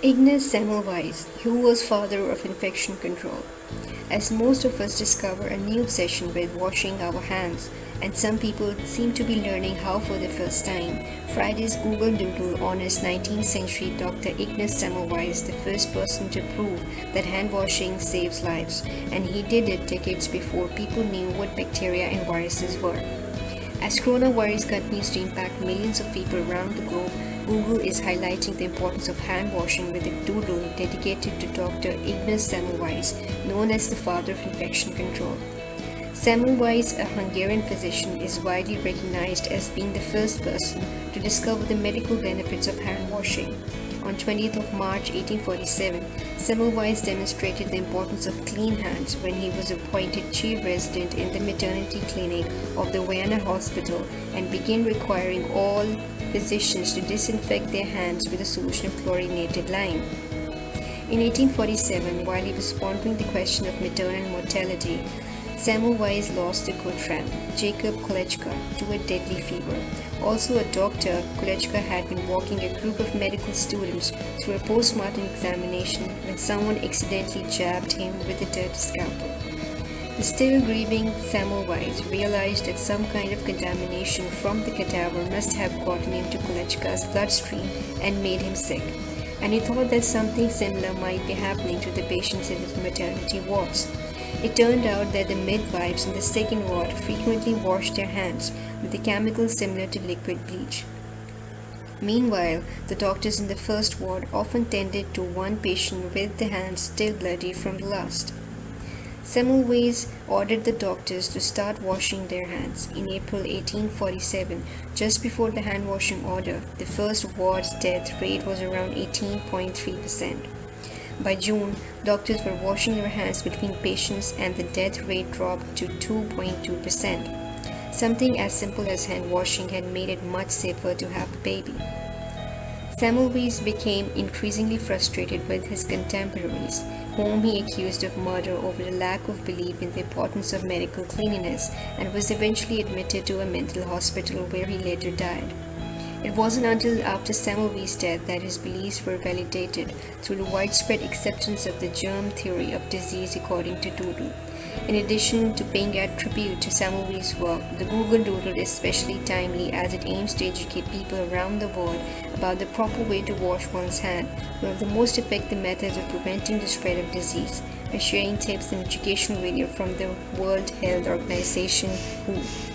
Ignaz Semmelweis, who was father of infection control. As most of us discover a new obsession with washing our hands, and some people seem to be learning how for the first time, Friday's Google Doodle honors 19th century Dr. Ignaz Semmelweis, the first person to prove that hand washing saves lives, and he did it decades before people knew what bacteria and viruses were. As coronavirus continues to impact millions of people around the globe, Google is highlighting the importance of hand washing with a doodle dedicated to Dr. Ignaz Semmelweis, known as the father of infection control. Semmelweis, a Hungarian physician, is widely recognized as being the first person to discover the medical benefits of hand washing. On 20th of March 1847, Semmelweis demonstrated the importance of clean hands when he was appointed chief resident in the maternity clinic of the Vienna Hospital and began requiring all physicians to disinfect their hands with a solution of chlorinated lime. In 1847, while he was pondering the question of maternal mortality, Semmelweis lost a good friend, Jacob Kolechka, to a deadly fever. Also a doctor, Kolechka had been walking a group of medical students through a postmortem examination when someone accidentally jabbed him with a dirty scalpel. The still grieving Semmelweis realized that some kind of contamination from the cadaver must have gotten into Kolechka's bloodstream and made him sick, and he thought that something similar might be happening to the patients in his maternity wards. It turned out that the midwives in the second ward frequently washed their hands with a chemical similar to liquid bleach. Meanwhile, the doctors in the first ward often tended to one patient with the hands still bloody from the last. Semmelweis ordered the doctors to start washing their hands. In April 1847, just before the hand washing order, the first ward's death rate was around 18.3%. By June, doctors were washing their hands between patients and the death rate dropped to 2.2%. Something as simple as hand washing had made it much safer to have a baby. Semmelweis became increasingly frustrated with his contemporaries, whom he accused of murder over the lack of belief in the importance of medical cleanliness, and was eventually admitted to a mental hospital where he later died. It wasn't until after Semmelweis' death that his beliefs were validated through the widespread acceptance of the germ theory of disease according to Doodle. In addition to paying a tribute to Semmelweis' work, the Google Doodle is especially timely as it aims to educate people around the world about the proper way to wash one's hand, one of the most effective methods of preventing the spread of disease, by sharing tips and educational video from the World Health Organization WHO.